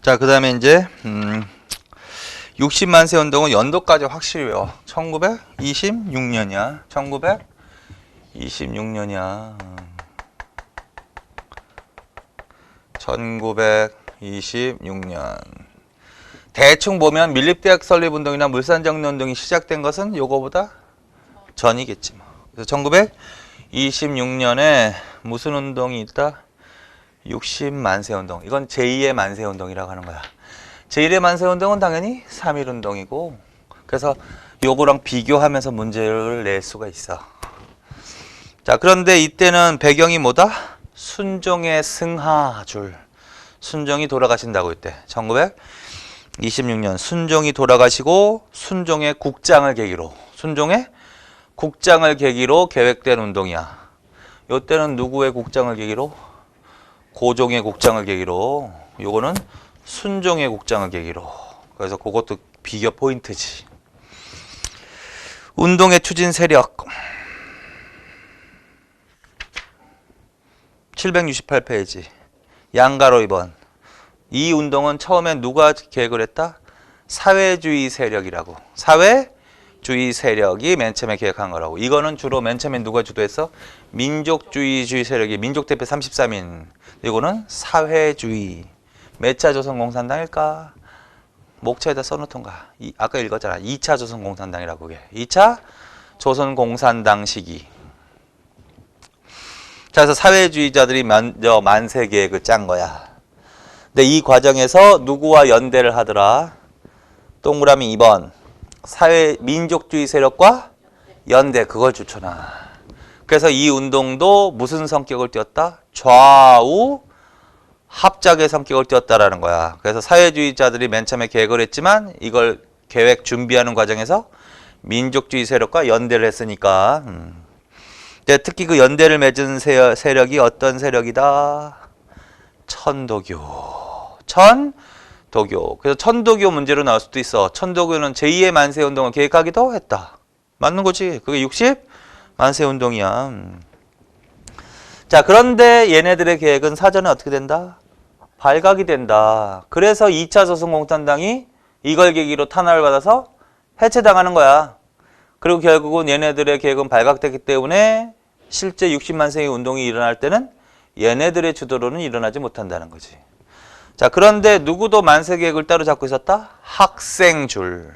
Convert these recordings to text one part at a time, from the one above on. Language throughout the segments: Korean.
자, 그 다음에 이제 60만 세 운동은 연도까지 확실히 외워. 1926년이야. 1926년이야. 1926년. 대충 보면 밀립대학 설립운동이나 물산정리운동이 시작된 것은 요거보다 전이겠지 뭐. 그래서 1926년에 무슨 운동이 있다? 60만세 운동. 이건 제2의 만세 운동이라고 하는 거야. 제1의 만세 운동은 당연히 3.1 운동이고, 그래서 요거랑 비교하면서 문제를 낼 수가 있어. 자, 그런데 이때는 배경이 뭐다? 순종의 승하줄. 순종이 돌아가신다고 이때. 1926년 순종이 돌아가시고 순종의 국장을 계기로 계획된 운동이야. 요때는 누구의 국장을 계기로? 고종의 국장을 계기로. 요거는 순종의 국장을 계기로. 그래서 그것도 비교 포인트지. 운동의 추진 세력 768페이지 양가로 2번. 이 운동은 처음에 누가 계획을 했다? 사회주의 세력이라고. 사회주의 세력이 맨 처음에 계획한 거라고. 이거는 주로 맨 처음에 누가 주도했어? 민족주의 세력이 민족대표 33인. 이거는 사회주의. 몇 차 조선공산당일까? 목차에다 써놓던가. 아까 읽었잖아. 2차 조선공산당이라고 그게. 2차 조선공산당 시기. 자, 그래서 사회주의자들이 먼저 만세 계획을 짠 거야. 근데 이 과정에서 누구와 연대를 하더라? 동그라미 2번. 민족주의 세력과 연대. 그걸 추천하. 그래서 이 운동도 무슨 성격을 띄었다? 좌우 합작의 성격을 띄었다라는 거야. 그래서 사회주의자들이 맨 처음에 계획을 했지만 이걸 계획 준비하는 과정에서 민족주의 세력과 연대를 했으니까. 특히 그 연대를 맺은 세력이 어떤 세력이다? 천도교. 그래서 천도교 문제로 나올 수도 있어. 천도교는 제2의 만세운동을 계획하기도 했다. 맞는 거지. 그게 60 만세운동이야. 자, 그런데 얘네들의 계획은 사전에 어떻게 된다? 발각이 된다. 그래서 2차 조선공산당이 이걸 계기로 탄압을 받아서 해체당하는 거야. 그리고 결국은 얘네들의 계획은 발각됐기 때문에 실제 60만세의 운동이 일어날 때는 얘네들의 주도로는 일어나지 못한다는 거지. 자, 그런데 누구도 만세 계획을 따로 잡고 있었다? 학생줄.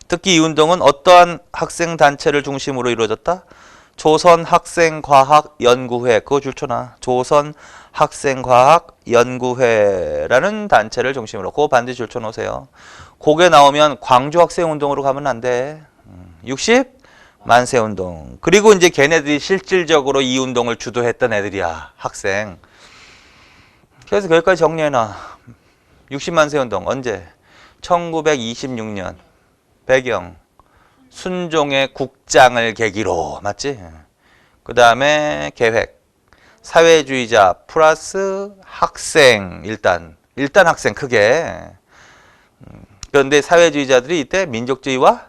특히 이 운동은 어떠한 학생단체를 중심으로 이루어졌다? 조선학생과학연구회. 그거 줄쳐놔. 조선학생과학연구회라는 단체를 중심으로. 그거 반드시 줄쳐놓으세요. 그게 나오면 광주학생운동으로 가면 안 돼. 60만세운동. 그리고 이제 걔네들이 실질적으로 이 운동을 주도했던 애들이야. 학생. 그래서 거기까지 정리해놔. 60만세운동 언제? 1926년. 배경. 순종의 국장을 계기로. 맞지? 그 다음에 계획. 사회주의자 플러스 학생. 일단 학생 크게. 그런데 사회주의자들이 이때 민족주의와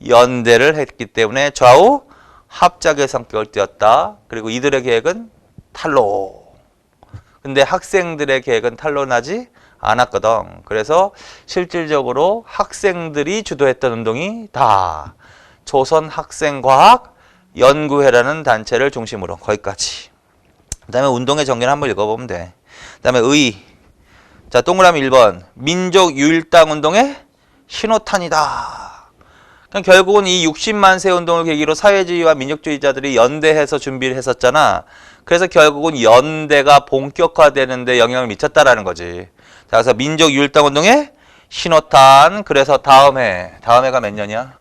연대를 했기 때문에 좌우 합작의 성격을 띄었다. 그리고 이들의 계획은 탄로. 근데 학생들의 계획은 탄로나지 않았거든. 그래서 실질적으로 학생들이 주도했던 운동이 다 조선학생과학연구회라는 단체를 중심으로. 거기까지. 그 다음에 운동의 정리를 한번 읽어보면 돼. 그 다음에 자, 동그라미 1번. 민족유일당 운동의 신호탄이다. 그러니까 결국은 이 60만세 운동을 계기로 사회주의와 민족주의자들이 연대해서 준비를 했었잖아. 그래서 결국은 연대가 본격화되는데 영향을 미쳤다라는 거지. 자, 그래서 민족유일당 운동의 신호탄. 그래서 다음 해가 몇 년이야?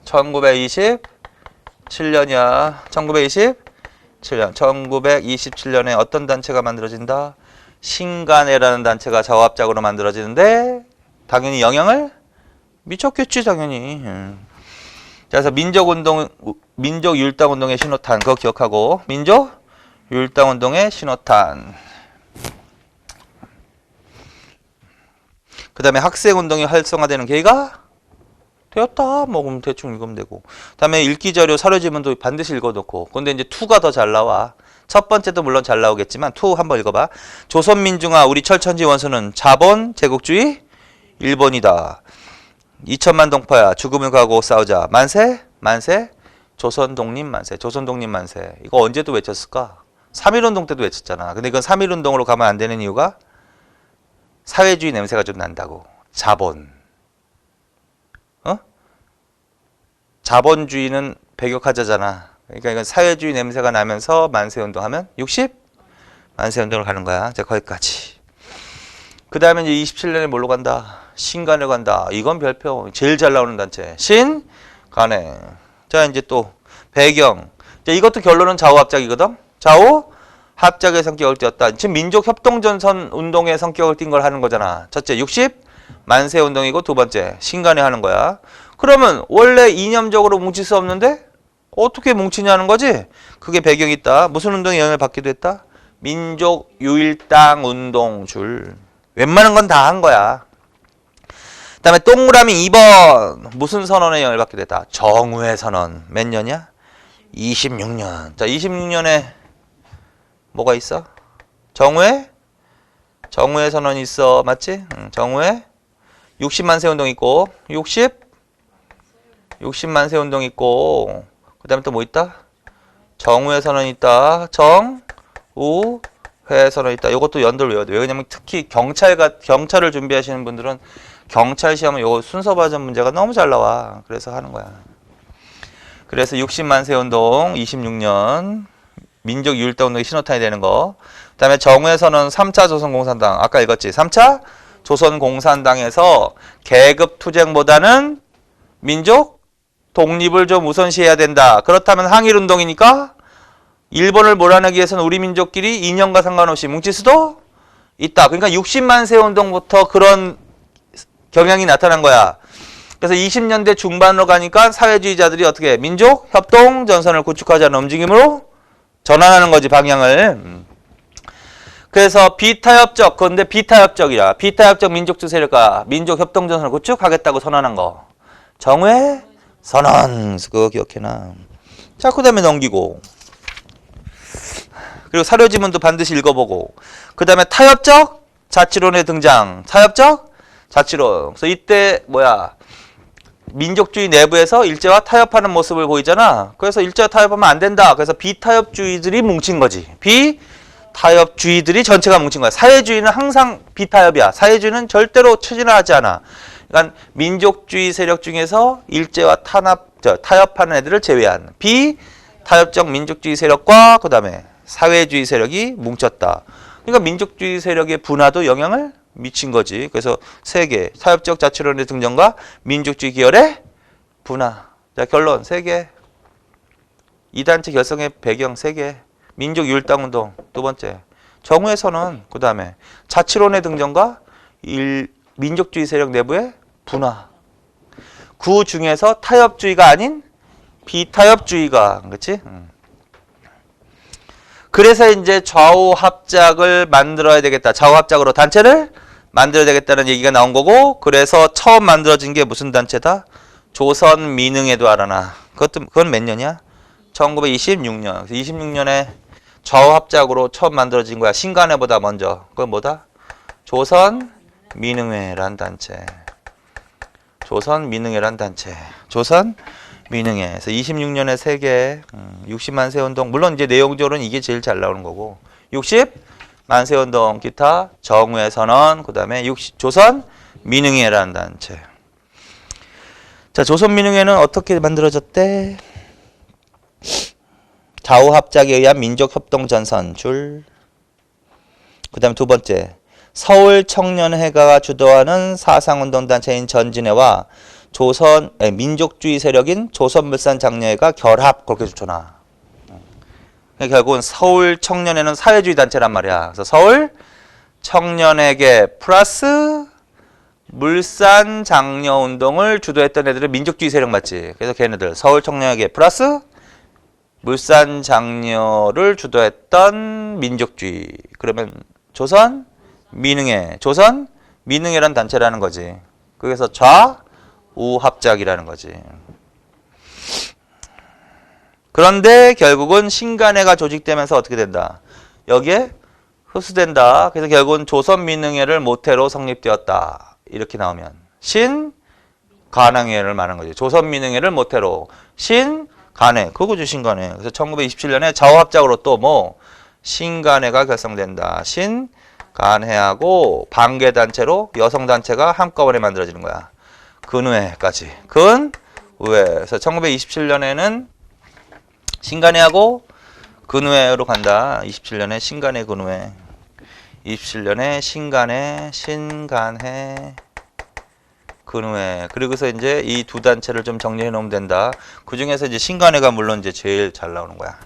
1927년이야. 1927년. 1927년에 어떤 단체가 만들어진다? 신간회라는 단체가 자화합작으로 만들어지는데 당연히 영향을 미쳤겠지, 당연히. 자, 그래서 민족유일당 운동의 신호탄. 그거 기억하고. 민족유일당 운동의 신호탄. 그 다음에 학생운동이 활성화되는 계기가 되었다. 뭐, 그럼 대충 읽으면 되고. 그 다음에 읽기 자료 사료지문도 반드시 읽어놓고. 근데 이제 2가 더 잘 나와. 첫 번째도 물론 잘 나오겠지만 투 한번 읽어봐. 조선민중아 우리 철천지 원수는 자본 제국주의 일본이다. 2천만 동포야 죽음을 가고 싸우자. 만세? 만세? 조선 독립 만세. 조선 독립 만세. 이거 언제도 외쳤을까? 3.1운동 때도 외쳤잖아. 근데 이건 3.1운동으로 가면 안 되는 이유가 사회주의 냄새가 좀 난다고. 자본. 자본주의는 배격하자잖아. 그러니까 이건 사회주의 냄새가 나면서 만세운동 하면 60? 만세운동을 가는 거야. 자, 거기까지. 그 다음에 이제 27년에 뭘로 간다? 신간을 간다. 이건 별표. 제일 잘 나오는 단체. 신간에. 자, 이제 또 배경. 자, 이것도 결론은 좌우합작이거든. 좌우합작의 성격을 띄었다. 지금 민족협동전선 운동의 성격을 띈 걸 하는 거잖아. 첫째 60? 만세운동이고 두 번째 신간에 하는 거야. 그러면 원래 이념적으로 뭉칠 수 없는데 어떻게 뭉치냐는 거지? 그게 배경이 있다. 무슨 운동에 영향을 받기도 했다? 민족 유일당 운동 줄. 웬만한 건 다 한 거야. 그 다음에 동그라미 2번. 무슨 선언에 영향을 받게 됐다? 정우회 선언. 몇 년이야? 26년. 자, 26년에 뭐가 있어? 정우회? 정우회 선언이 있어. 맞지? 정우회. 60만세 운동 있고 60만세 운동 있고 그 다음에 또 뭐 있다? 정우회 선언 있다. 정우회 선언 있다. 이것도 연도를 외워야 돼. 왜냐면 특히 경찰을 준비하시는 분들은 경찰 시험은 요 순서 버전 문제가 너무 잘 나와. 그래서 하는 거야. 그래서 60만세 운동 26년 민족 유일당 운동이 신호탄이 되는 거. 그 다음에 정우회 선언 3차 조선공산당. 아까 읽었지? 3차 조선공산당에서 계급투쟁보다는 민족 독립을 좀 우선시해야 된다. 그렇다면 항일운동이니까 일본을 몰아내기 위해서는 우리 민족끼리 이념과 상관없이 뭉칠 수도 있다. 그러니까 60만세 운동부터 그런 경향이 나타난 거야. 그래서 20년대 중반으로 가니까 사회주의자들이 어떻게 민족 협동 전선을 구축하자는 움직임으로 전환하는 거지, 방향을. 그래서 비타협적, 그런데 비타협적이라. 비타협적 민족주 세력과 민족 협동 전선을 구축하겠다고 선언한 거. 정회 선언. 그거 기억해놔. 자, 그 다음에 넘기고. 그리고 사료지문도 반드시 읽어보고. 그 다음에 타협적 자치론의 등장. 타협적 자치론. 그래서 이때 뭐야? 민족주의 내부에서 일제와 타협하는 모습을 보이잖아. 그래서 일제와 타협하면 안 된다. 그래서 비타협주의들이 뭉친 거지. 비타협주의들이 전체가 뭉친 거야. 사회주의는 항상 비타협이야. 사회주의는 절대로 추진하지 않아. 그러니까 민족주의 세력 중에서 일제와 타협하는 애들을 제외한 비타협적 민족주의 세력과 그 다음에 사회주의 세력이 뭉쳤다. 그러니까 민족주의 세력의 분화도 영향을 미친 거지. 그래서 세 개. 타협적 자치론의 등장과 민족주의 계열의 분화. 자, 결론 세 개. 이 단체 결성의 배경 세 개. 민족 유일당 운동 두 번째. 정우회 선언 그 다음에 자치론의 등장과 민족주의 세력 내부의 분화. 그 중에서 타협주의가 아닌 비타협주의가, 그렇지? 그래서 이제 좌우합작을 만들어야 되겠다. 좌우합작으로 단체를 만들어야 되겠다는 얘기가 나온 거고, 그래서 처음 만들어진 게 무슨 단체다? 조선민흥회도 알아나. 그건 몇 년이야? 1926년. 26년에 좌우합작으로 처음 만들어진 거야. 신간회보다 먼저. 그건 뭐다? 조선민흥회란 단체. 조선민흥회란 단체. 조선민흥회. 그래서 26년에 3개, 60만세 운동. 물론 이제 내용적으로는 이게 제일 잘 나오는 거고. 60만세 운동, 기타, 정우회 선언, 그 다음에 조선민흥회란 단체. 자, 조선민흥회는 어떻게 만들어졌대? 좌우합작에 의한 민족협동전선 줄. 그 다음에 두 번째. 서울청년회가 주도하는 사상운동단체인 전진회와 민족주의 세력인 조선물산장려회가 결합. 그렇게 좋잖아. 그러니까 결국은 서울청년회는 사회주의 단체란 말이야. 그래서 서울청년회계 플러스 물산장려운동을 주도했던 애들은 민족주의 세력 맞지. 그래서 걔네들 서울청년회계 플러스 물산장려를 주도했던 민족주의. 그러면 조선민흥회란 단체라는 거지. 그래서 좌우합작이라는 거지. 그런데 결국은 신간회가 조직되면서 어떻게 된다? 여기에 흡수된다. 그래서 결국은 조선민흥회를 모태로 성립되었다. 이렇게 나오면 신간항회를 말하는 거지. 조선민흥회를 모태로 신간회. 그거죠, 신간회. 그래서 1927년에 좌우합작으로 또 뭐 신간회가 결성된다. 신간회하고 반개단체로 여성단체가 한꺼번에 만들어지는 거야. 근우회까지. 근우회. 그래서 1927년에는 신간회하고 근우회로 간다. 27년에 신간회 근우회. 27년에 신간회 근우회. 그리고서 이제 이 두 단체를 좀 정리해 놓으면 된다. 그 중에서 이제 신간회가 물론 이제 제일 잘 나오는 거야.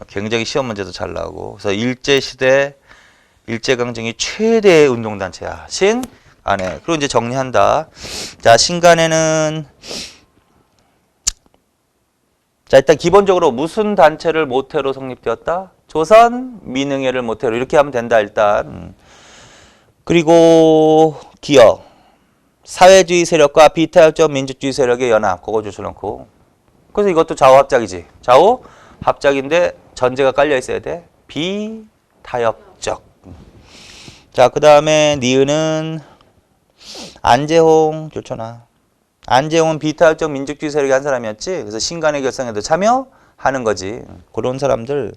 굉장히 시험 문제도 잘 나오고. 그래서 일제시대 일제강점기 최대의 운동단체야. 신간회. 그리고 이제 정리한다. 자, 신간회는 자, 일단 기본적으로 무슨 단체를 모태로 성립되었다? 조선민흥회를 모태로. 이렇게 하면 된다, 일단. 그리고 기억. 사회주의 세력과 비타협적 민주주의 세력의 연합. 그거 조쳐놓고. 그래서 이것도 좌우합작이지. 좌우합작인데 전제가 깔려 있어야 돼. 비타협적. 자, 그 다음에 니은은 안재홍 좋잖아. 안재홍은 비타협적 민주주의 세력의 한 사람이었지. 그래서 신간회 결성에도 참여하는 거지. 그런 사람들.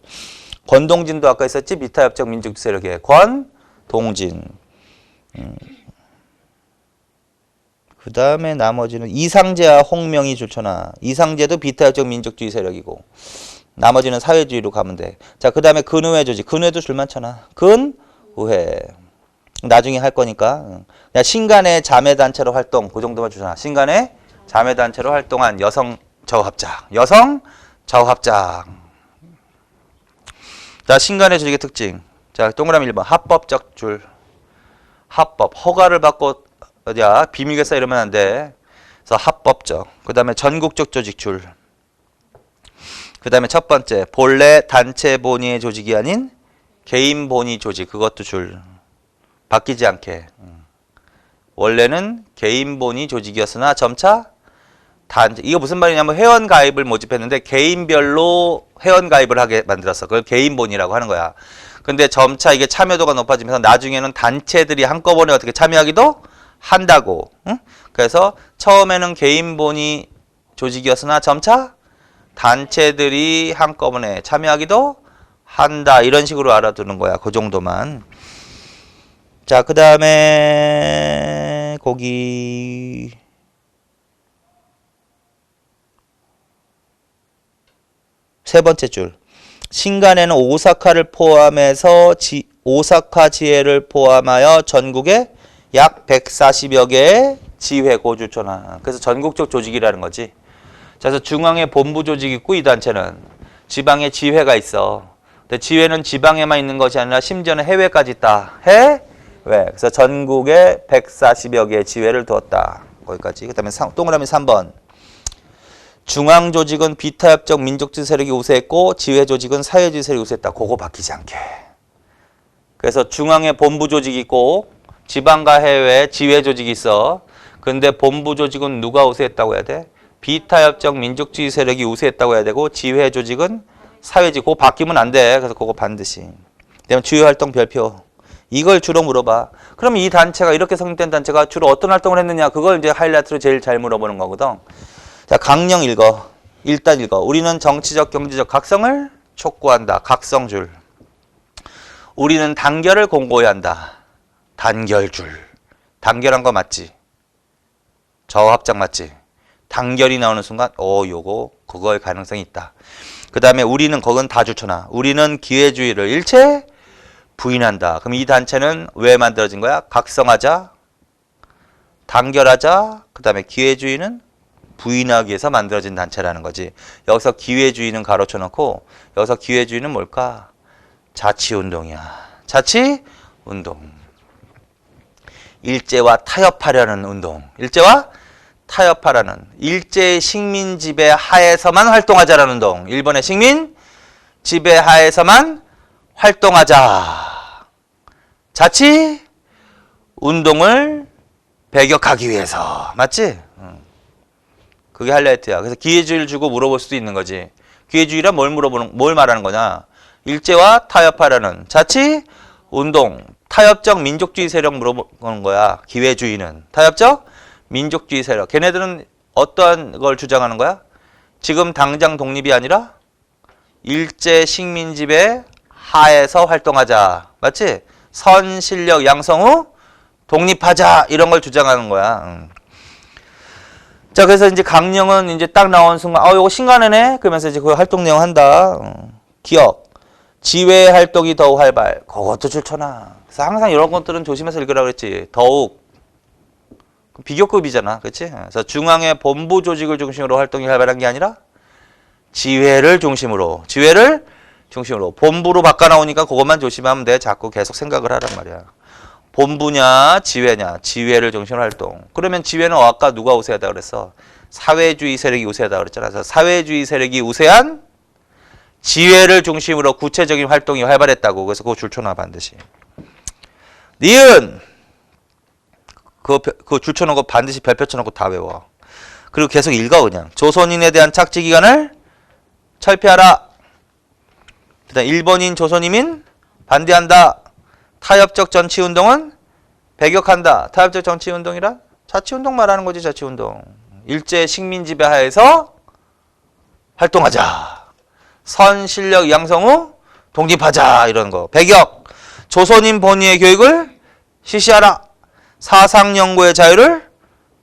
권동진도 아까 있었지. 비타협적 민주주의 세력의 권동진. 그 다음에 나머지는 이상재와 홍명이 좋잖아. 이상재도 비타협적 민주주의 세력이고 나머지는 사회주의로 가면 돼. 자, 그 다음에 근우회 조직. 근우회도 줄 많잖아. 근우회. 나중에 할 거니까. 그냥 신간회 자매단체로 활동. 그 정도만 주잖아. 신간회 자매단체로 활동한 여성 좌우합작. 여성 좌우합작. 자, 신간회 조직의 특징. 자, 동그라미 1번. 합법적 줄. 합법. 허가를 받고 어디야? 비밀결사 이러면 안 돼. 그래서 합법적. 그 다음에 전국적 조직 줄. 그 다음에 첫 번째. 본래 단체 본위의 조직이 아닌 개인 본위 조직. 그것도 줄. 바뀌지 않게. 원래는 개인 본위 조직이었으나 점차 단체. 이거 무슨 말이냐면 회원 가입을 모집했는데 개인별로 회원 가입을 하게 만들었어. 그걸 개인 본위라고 하는 거야. 근데 점차 이게 참여도가 높아지면서 나중에는 단체들이 한꺼번에 어떻게 참여하기도 한다고. 응? 그래서 처음에는 개인 본위 조직이었으나 점차 단체들이 한꺼번에 참여하기도 한다. 이런 식으로 알아두는 거야. 그 정도만. 자, 그 다음에 거기 세 번째 줄. 신간회는 오사카를 포함해서 오사카 지회를 포함하여 전국에 약 140여 개의 지회 고주촌화. 그래서 전국적 조직이라는 거지. 자, 그래서 중앙에 본부 조직이 있고 이 단체는 지방에 지회가 있어. 근데 지회는 지방에만 있는 것이 아니라 심지어는 해외까지 있다. 해외. 그래서 전국에 140여 개의 지회를 두었다. 거기까지. 그 다음에 동그라미 3번. 중앙 조직은 비타협적 민족주의 세력이 우세했고 지회 조직은 사회주의 세력이 우세했다. 그거 바뀌지 않게. 그래서 중앙에 본부 조직이 있고 지방과 해외에 지회 조직이 있어. 근데 본부 조직은 누가 우세했다고 해야 돼? 비타협적 민족주의 세력이 우세했다고 해야 되고 지회 조직은 사회주의. 그거 바뀌면 안 돼. 그래서 그거 반드시. 그다음에 주요 활동 별표. 이걸 주로 물어봐. 그럼 이 단체가 이렇게 성립된 단체가 주로 어떤 활동을 했느냐? 그걸 이제 하이라이트로 제일 잘 물어보는 거거든. 자, 강령 읽어. 일단 읽어. 우리는 정치적, 경제적 각성을 촉구한다. 각성줄. 우리는 단결을 공고히 한다. 단결줄. 단결한 거 맞지? 좌우합작 맞지? 단결이 나오는 순간 요거 그거의 가능성이 있다. 그 다음에 우리는 그건 다 좋잖아. 우리는 기회주의를 일체 부인한다. 그럼 이 단체는 왜 만들어진 거야? 각성하자, 단결하자, 그 다음에 기회주의는 부인하기 위해서 만들어진 단체라는 거지. 여기서 기회주의는 가로쳐 놓고 여기서 기회주의는 뭘까? 자치운동이야. 자치운동. 일제와 타협하려는 운동. 일제와 타협하라는. 일제의 식민 지배 하에서만 활동하자라는 운동. 일본의 식민 지배 하에서만 활동하자. 자치 운동을 배격하기 위해서. 맞지? 그게 하이라이트야. 그래서 기회주의를 주고 물어볼 수도 있는 거지. 기회주의란 뭘 말하는 거냐? 일제와 타협하려는 자치 운동, 타협적 민족주의 세력 물어보는 거야. 기회주의는 타협적 민족주의 세력. 걔네들은 어떠한 걸 주장하는 거야? 지금 당장 독립이 아니라 일제 식민 지배 하에서 활동하자. 맞지? 선실력 양성 후 독립하자. 이런 걸 주장하는 거야. 자, 그래서 이제 강령은 이제 딱 나온 순간, 요거 신간회네? 그러면서 이제 그 활동 내용 한다. 기억. 지회 활동이 더욱 활발. 그것도 좋잖아. 그래서 항상 이런 것들은 조심해서 읽으라고 그랬지. 더욱. 비교급이잖아. 그치? 그래서 중앙의 본부 조직을 중심으로 활동이 활발한 게 아니라 지회를 중심으로. 본부로 바꿔 나오니까 그것만 조심하면 돼. 자꾸 계속 생각을 하란 말이야. 본부냐, 지회냐. 지회를 중심으로 활동. 그러면 지회는 아까 누가 우세하다 그랬어? 사회주의 세력이 우세하다 그랬잖아. 그래서 사회주의 세력이 우세한 지회를 중심으로 구체적인 활동이 활발했다고. 그래서 그거 줄쳐놔 반드시. 니은 그거 줄쳐놓은 거 반드시 별표 쳐놓고 다 외워. 그리고 계속 읽어 그냥. 조선인에 대한 착지 기간을 철폐하라. 그다음 일본인 조선인민 반대한다. 타협적 정치운동은 배격한다. 타협적 정치운동이란 자치운동 말하는 거지. 자치운동. 일제 식민 지배 하에서 활동하자. 선실력 양성 후 독립하자. 이런 거. 배격. 조선인 본위의 교육을 실시하라. 사상 연구의 자유를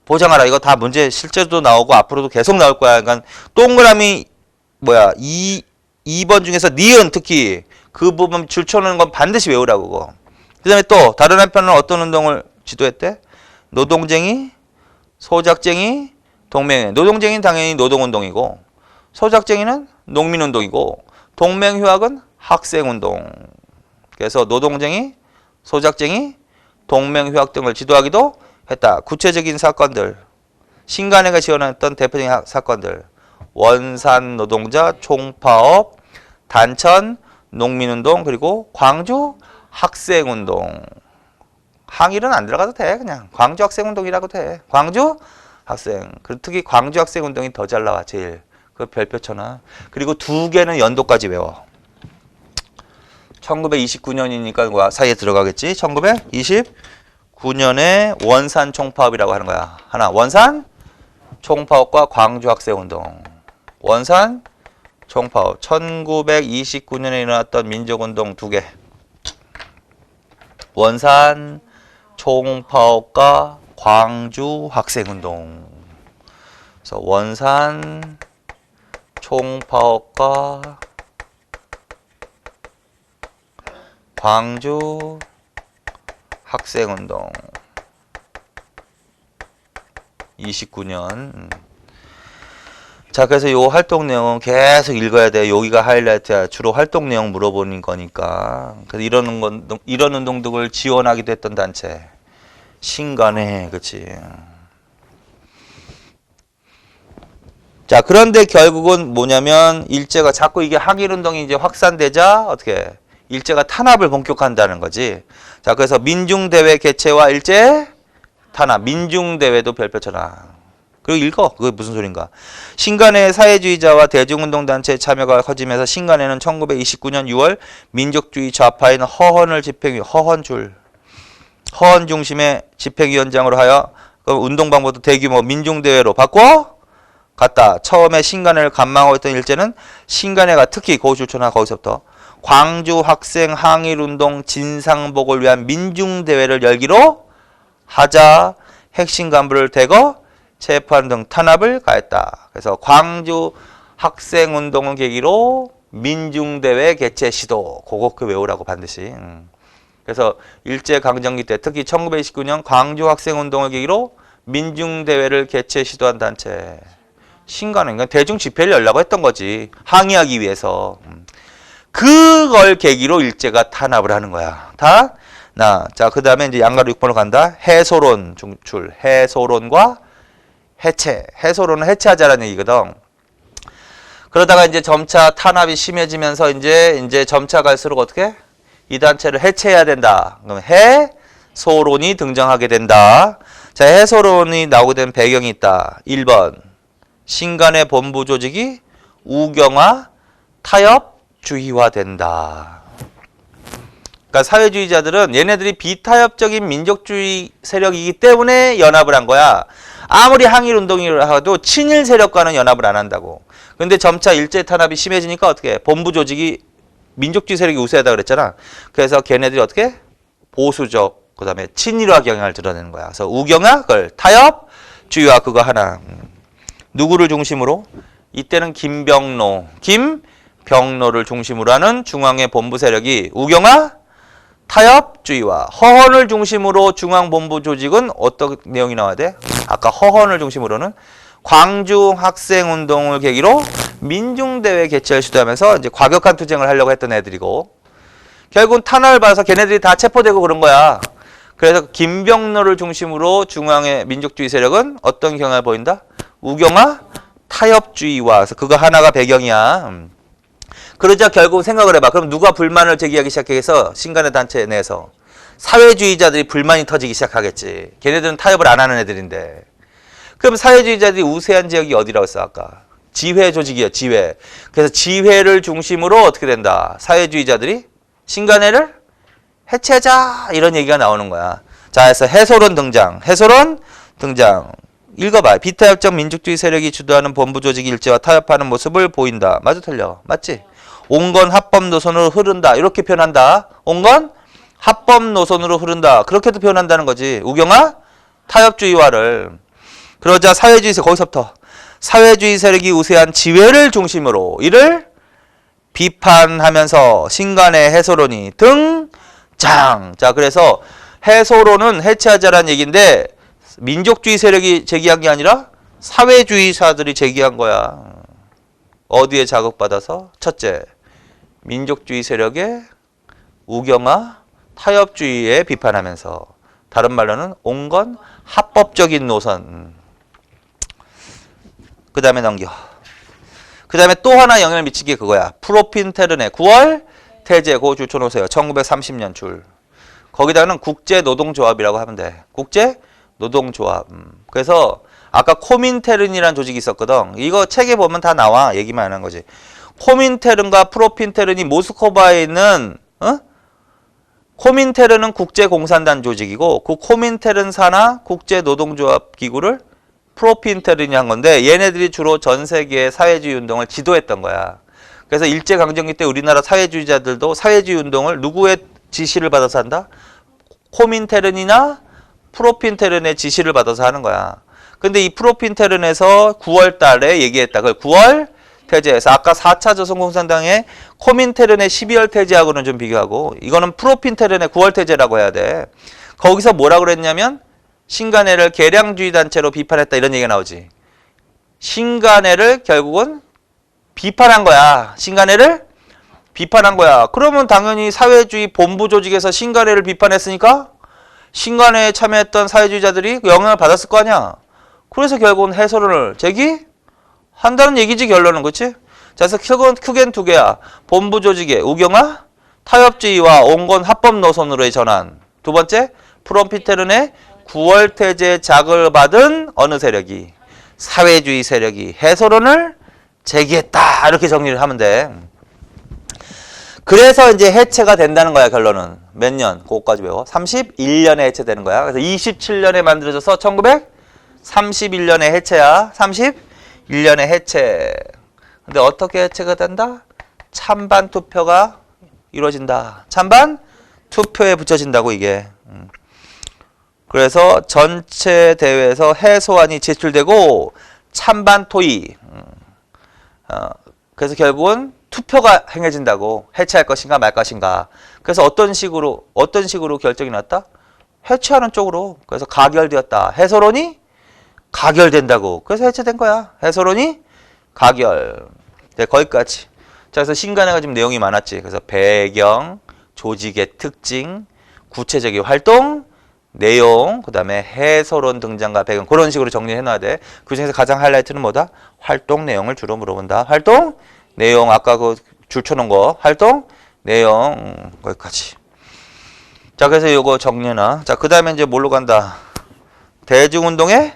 보장하라. 이거 다 문제 실제로도 나오고 앞으로도 계속 나올 거야. 그러니까 동그라미 2번 중에서 니은 특히 그 부분 줄쳐놓는 건 반드시 외우라고. 그거. 그 다음에 또 다른 한편은 어떤 운동을 지도했대? 노동쟁이, 소작쟁이, 동맹회. 노동쟁이는 당연히 노동운동이고 소작쟁이는 농민운동이고 동맹휴학은 학생운동. 그래서 노동쟁이, 소작쟁이, 동맹휴학 등을 지도하기도 했다. 구체적인 사건들. 신간회가 지원했던 대표적인 사건들. 원산 노동자 총파업, 단천 농민운동, 그리고 광주 학생운동. 항일은 안 들어가도 돼. 그냥 광주 학생운동이라고 돼. 광주 학생. 그리고 특히 광주 학생운동이 더 잘 나와. 제일. 그 별표 쳐놔. 그리고 두 개는 연도까지 외워. 1929년이니까 사이에 들어가겠지. 1929년에 원산 총파업이라고 하는 거야. 하나, 원산 총파업과 광주 학생운동. 원산 총파업. 1929년에 일어났던 민족운동 두 개. 원산 총파업과 광주 학생운동. 그래서 원산 총파업과 광주 학생운동 29년. 자, 그래서 요 활동 내용은 계속 읽어야 돼. 여기가 하이라이트야. 주로 활동 내용 물어보는 거니까. 그래서 이런 운동들을 지원하기도 했던 단체. 신간회, 그치. 자, 그런데 결국은 뭐냐면 일제가 자꾸 이게 항일운동이 이제 확산되자 어떻게 일제가 탄압을 본격화한다는 거지. 자, 그래서 민중대회 개최와 일제 탄압. 민중대회도 별표 쳐라. 그리고 읽어. 그게 무슨 소린가. 신간회의 사회주의자와 대중운동단체의 참여가 커지면서 신간회는 1929년 6월 민족주의 좌파인 허헌을 허헌 중심의 집행위원장으로 하여 운동 방법도 대규모 민중대회로 바꿔 갔다. 처음에 신간회를 감망하고 있던 일제는 신간회가 특히 고실초나 거기서부터 광주 학생 항일운동 진상복을 위한 민중대회를 열기로 하자 핵심 간부를 대거 체포하는 등 탄압을 가했다. 그래서 광주 학생운동을 계기로 민중대회 개최 시도. 그거 외우라고 반드시. 그래서 일제강점기 때 특히 1929년 광주 학생운동을 계기로 민중대회를 개최 시도한 단체. 신간회. 그러니까 대중 집회를 열려고 했던 거지. 항의하기 위해서. 그걸 계기로 일제가 탄압을 하는 거야. 자, 그 다음에 이제 양가로 6번으로 간다. 해소론 중출. 해소론과 해체. 해소론은 해체하자라는 얘기거든. 그러다가 이제 점차 탄압이 심해지면서 이제 점차 갈수록 어떻게? 이 단체를 해체해야 된다. 그러면 해소론이 등장하게 된다. 자, 해소론이 나오게 된 배경이 있다. 1번. 신간의 본부 조직이 우경화 타협주의화된다. 그러니까 사회주의자들은 얘네들이 비타협적인 민족주의 세력이기 때문에 연합을 한 거야. 아무리 항일운동을 하도 친일 세력과는 연합을 안 한다고. 근데 점차 일제탄압이 심해지니까 어떻게 해? 본부 조직이 민족주의 세력이 우세하다 그랬잖아. 그래서 걔네들이 어떻게? 보수적, 그 다음에 친일화 경향을 드러내는 거야. 그래서 우경화, 그걸 타협주의화 그거 하나. 누구를 중심으로? 이때는 김병로를 중심으로 하는 중앙의 본부 세력이 우경화, 타협주의와 허헌을 중심으로 중앙본부 조직은 어떤 내용이 나와야 돼? 아까 허헌을 중심으로는 광주 학생운동을 계기로 민중대회 개최를 시도하면서 이제 과격한 투쟁을 하려고 했던 애들이고 결국은 탄압을 받아서 걔네들이 다 체포되고 그런 거야. 그래서 김병로를 중심으로 중앙의 민족주의 세력은 어떤 경향을 보인다? 우경화, 타협주의와. 그래서 그거 하나가 배경이야. 그러자 결국 생각을 해봐. 그럼 누가 불만을 제기하기 시작해서 신간의 단체 내에서 사회주의자들이 불만이 터지기 시작하겠지. 걔네들은 타협을 안 하는 애들인데. 그럼 사회주의자들이 우세한 지역이 어디라고 했어 아까? 지회 조직이야. 지회. 그래서 지회를 중심으로 어떻게 된다? 사회주의자들이 신간회를 해체하자 이런 얘기가 나오는 거야. 자, 그래서 해소론 등장. 읽어봐. 비타협적 민족주의 세력이 주도하는 본부 조직이 일제와 타협하는 모습을 보인다. 맞아 틀려? 맞지? 온건 합법 노선으로 흐른다. 이렇게 표현한다. 온건 합법 노선으로 흐른다. 그렇게도 표현한다는 거지. 우경화, 타협주의화를. 그러자 사회주의 세력, 거기서부터 사회주의 세력이 우세한 지회를 중심으로 이를 비판하면서 신간의 해소론이 등장. 자, 그래서 해소론은 해체하자라는 얘기인데 민족주의 세력이 제기한 게 아니라 사회주의사들이 제기한 거야. 어디에 자극받아서? 첫째, 민족주의 세력의 우경화, 타협주의에 비판하면서 다른 말로는 온건 합법적인 노선. 그 다음에 넘겨. 그 다음에 또 하나 영향을 미친 게 그거야. 프로핀테른의 9월 태제 고 줄쳐놓으세요. 1930년 줄. 거기다가는 국제노동조합이라고 하면 돼. 국제노동조합. 그래서 아까 코민테른이라는 조직이 있었거든. 이거 책에 보면 다 나와. 얘기만 하는 거지. 코민테른과 프로핀테른이 모스크바에 있는 코민테른은 국제공산단 조직이고 그 코민테른 산하 국제노동조합 기구를 프로핀테른이 한 건데 얘네들이 주로 전 세계의 사회주의 운동을 지도했던 거야. 그래서 일제강점기 때 우리나라 사회주의자들도 사회주의 운동을 누구의 지시를 받아서 한다? 코민테른이나 프로핀테른의 지시를 받아서 하는 거야. 근데 이 프로핀테른에서 9월 달에 얘기했다. 그걸 9월 태제에서 아까 4차 조선공산당의 코민테른의 12월 태제하고는 좀 비교하고 이거는 프로핀테른의 9월 태제라고 해야 돼. 거기서 뭐라고 그랬냐면 신간회를 개량주의 단체로 비판했다 이런 얘기가 나오지. 신간회를 결국은 비판한 거야. 신간회를 비판한 거야. 그러면 당연히 사회주의 본부 조직에서 신간회를 비판했으니까 신간회에 참여했던 사회주의자들이 영향을 받았을 거 아니야. 그래서 결국은 해소론을 제기한다는 얘기지 결론은. 그렇지? 자, 그래서 크게는 두 개야. 본부 조직의 우경화, 타협주의와 온건 합법 노선으로의 전환. 두 번째, 프로핀테른의 9월 태제 자극을 받은 어느 세력이? 사회주의 세력이 해소론을 제기했다. 이렇게 정리를 하면 돼. 그래서 이제 해체가 된다는 거야, 결론은. 몇 년? 그거까지 외워. 31년에 해체되는 거야. 그래서 27년에 만들어져서 1931년에 해체야. 31년에 해체. 근데 어떻게 해체가 된다? 찬반 투표가 이루어진다. 찬반 투표에 붙여진다고 이게. 그래서 전체 대회에서 해소안이 제출되고 찬반 토의. 그래서 결국은 투표가 행해진다고. 해체할 것인가 말 것인가. 그래서 어떤 식으로 결정이 났다? 해체하는 쪽으로. 그래서 가결되었다. 해소론이 가결된다고. 그래서 해체된 거야. 해소론이 가결. 네, 거기까지. 자, 그래서 신간회가 지금 내용이 많았지. 그래서 배경, 조직의 특징, 구체적인 활동, 내용, 그 다음에 해소론 등장과 배경, 그런 식으로 정리해 놔야 돼. 그 중에서 가장 하이라이트는 뭐다? 활동 내용을 주로 물어본다. 활동, 내용, 아까 그 줄 쳐놓은 거, 활동, 내용, 거기까지. 자, 그래서 요거 정리나. 자, 그 다음에 이제 뭘로 간다? 대중운동의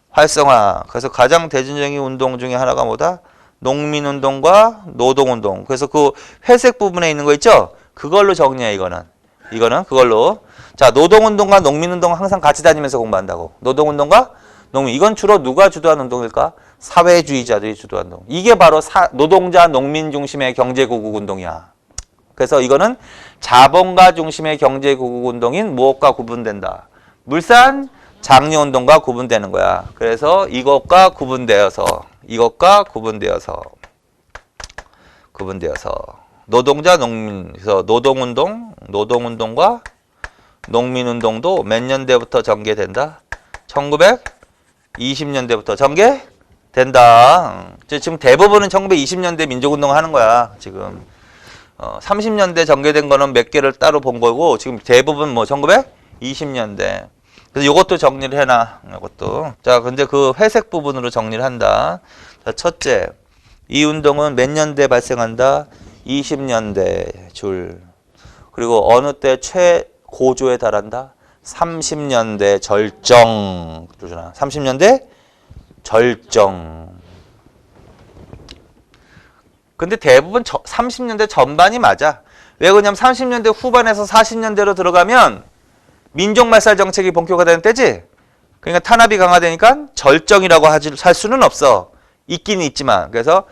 활성화. 그래서 가장 대중적인 운동 중에 하나가 뭐다? 농민운동과 노동운동. 그래서 그 회색 부분에 있는 거 있죠? 그걸로 정리해, 이거는. 이거는 그걸로. 자, 노동운동과 농민운동은 항상 같이 다니면서 공부한다고. 노동운동과 농민. 이건 주로 누가 주도한 운동일까? 사회주의자들이 주도한 운동. 이게 바로 노동자 농민 중심의 경제구국 운동이야. 그래서 이거는 자본가 중심의 경제구국 운동인 무엇과 구분된다? 물산 장려운동과 구분되는 거야. 그래서 이것과 구분되어서 노동자 농민. 그래서 노동운동과 농민운동도 몇 년대부터 전개된다? 1920년대부터 전개된다. 지금 대부분은 1920년대 민족운동을 하는 거야. 지금 30년대 전개된 거는 몇 개를 따로 본 거고 지금 대부분 뭐 1920년대. 그래서 이것도 정리를 해놔. 이것도. 자, 근데 그 회색 부분으로 정리를 한다. 자, 첫째, 이 운동은 몇 년대 발생한다? 20년대 줄. 그리고 어느 때 최고조에 달한다? 30년대 절정. 30년대 절정. 근데 대부분 30년대 전반이 맞아. 왜 그러냐면 30년대 후반에서 40년대로 들어가면 민족말살 정책이 본격화되는 때지. 그러니까 탄압이 강화되니까 절정이라고 할 수는 없어. 있긴 있지만. 그래서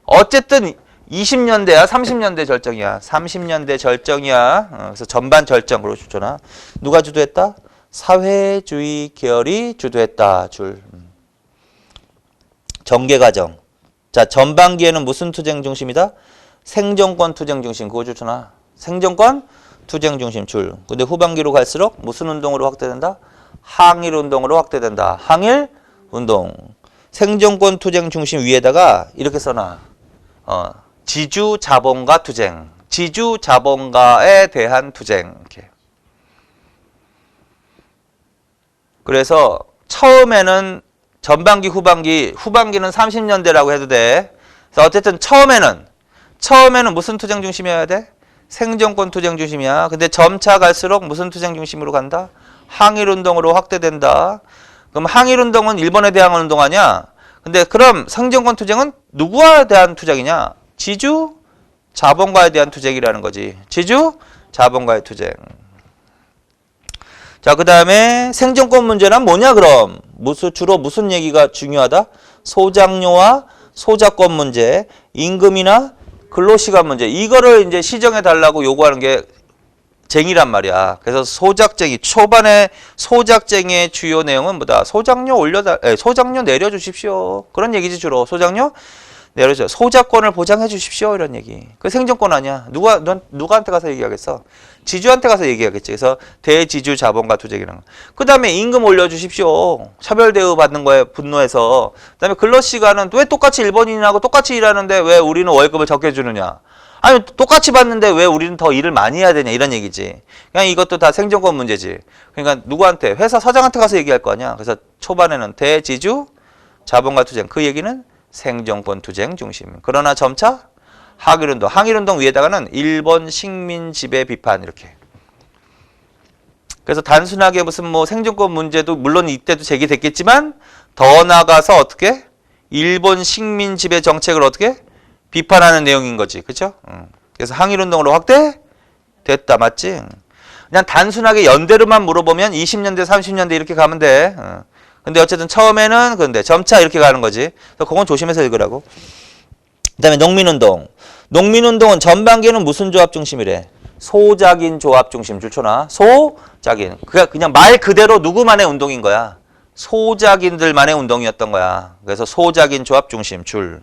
어쨌든 20년대야 30년대 절정이야. 30년대 절정이야. 그래서 전반 절정으로 주잖아. 누가 주도했다? 사회주의 계열이 주도했다. 줄. 전개과정. 자, 전반기에는 무슨 투쟁 중심이다? 생존권 투쟁 중심. 그거 좋잖아. 생존권 투쟁 중심 줄. 근데 후반기로 갈수록 무슨 운동으로 확대된다? 항일 운동으로 확대된다. 항일 운동. 생존권 투쟁 중심 위에다가 이렇게 써놔. 지주 자본가 투쟁. 지주 자본가에 대한 투쟁. 이렇게. 그래서 처음에는 전반기, 후반기는 30년대라고 해도 돼. 그래서 어쨌든 처음에는 무슨 투쟁 중심이어야 돼? 생존권 투쟁 중심이야. 근데 점차 갈수록 무슨 투쟁 중심으로 간다? 항일운동으로 확대된다. 그럼 항일운동은 일본에 대한 운동 아니야? 근데 그럼 생존권 투쟁은 누구에 대한 투쟁이냐? 지주 자본가에 대한 투쟁이라는 거지. 지주 자본가의 투쟁. 자, 그 다음에 생존권 문제는 뭐냐 그럼? 주로 무슨 얘기가 중요하다? 소장료와 소작권 문제, 임금이나 근로시간 문제. 이거를 이제 시정해 달라고 요구하는 게 쟁이란 말이야. 그래서 소작쟁이, 초반에 소작쟁이의 주요 내용은 뭐다? 소장료 소장료 내려주십시오. 그런 얘기지 주로. 소장료 내려줘. 소작권을 보장해 주십시오. 이런 얘기. 그 생존권 아니야. 누구한테 가서 얘기하겠어? 지주한테 가서 얘기하겠지. 그래서 대지주 자본가 투쟁이라는 거. 그 다음에 임금 올려주십시오. 차별 대우 받는 거에 분노해서. 그 다음에 근로시간은 왜 똑같이 일본인하고 똑같이 일하는데 왜 우리는 월급을 적게 주느냐. 아니 똑같이 받는데 왜 우리는 더 일을 많이 해야 되냐 이런 얘기지. 그냥 이것도 다 생존권 문제지. 그러니까 누구한테? 회사 사장한테 가서 얘기할 거 아니야. 그래서 초반에는 대지주 자본가 투쟁. 그 얘기는 생존권 투쟁 중심. 그러나 점차 항일운동. 항일운동 위에다가는 일본 식민 지배 비판 이렇게. 그래서 단순하게 무슨 뭐 생존권 문제도 물론 이때도 제기됐겠지만 더 나아가서 어떻게? 일본 식민 지배 정책을 어떻게? 비판하는 내용인 거지. 그렇죠? 그래서 항일운동으로 확대됐다. 맞지? 그냥 단순하게 연대로만 물어보면 20년대, 30년대 이렇게 가면 돼. 근데 어쨌든 처음에는 근데 점차 이렇게 가는 거지. 그래서 그건 조심해서 읽으라고. 그다음에 농민운동. 농민운동은 전반기에는 무슨 조합 중심이래? 소작인 조합 중심. 줄쳐놔. 소작인. 그냥 말 그대로 누구만의 운동인 거야. 소작인들만의 운동이었던 거야. 그래서 소작인 조합 중심. 줄.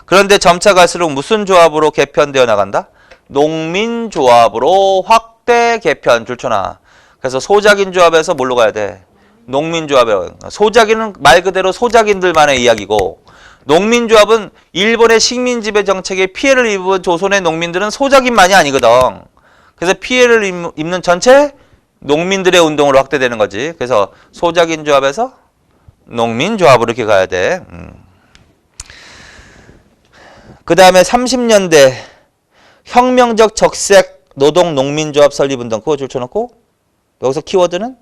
그런데 점차 갈수록 무슨 조합으로 개편되어 나간다? 농민조합으로 확대 개편. 줄쳐놔. 그래서 소작인 조합에서 뭘로 가야 돼? 농민조합에. 소작인은 말 그대로 소작인들만의 이야기고 농민조합은 일본의 식민지배 정책에 피해를 입은 조선의 농민들은 소작인만이 아니거든. 그래서 피해를 입는 전체 농민들의 운동으로 확대되는 거지. 그래서 소작인 조합에서 농민조합으로 이렇게 가야 돼. 그 다음에 30년대 혁명적 적색 노동 농민조합 설립운동. 그거 줄쳐놓고 여기서 키워드는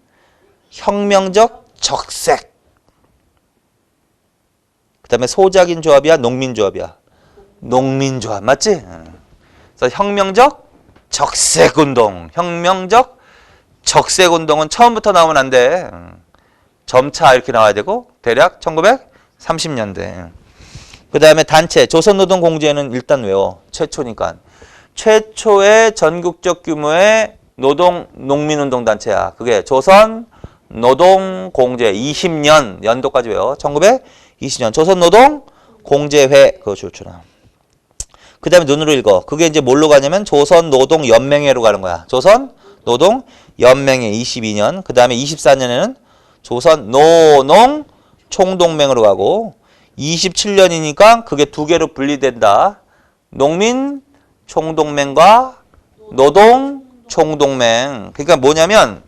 혁명적 적색. 그 다음에 소작인 조합이야? 농민조합이야? 농민조합 맞지? 그래서 혁명적 적색운동, 혁명적 적색운동은 처음부터 나오면 안 돼. 점차 이렇게 나와야 되고 대략 1930년대. 그 다음에 단체 조선노동공제는 일단 외워. 최초니까. 최초의 전국적 규모의 노동 농민운동 단체야. 그게 조선노동공제 20년 연도까지 외워. 1920년 조선노동공제회 그거 좋잖아. 그 다음에 눈으로 읽어. 그게 이제 뭘로 가냐면 조선노동연맹회로 가는 거야. 조선노동연맹회 22년. 그 다음에 24년에는 조선노농총동맹으로 가고 27년이니까 그게 두 개로 분리된다. 농민총동맹과 노동총동맹. 그러니까 뭐냐면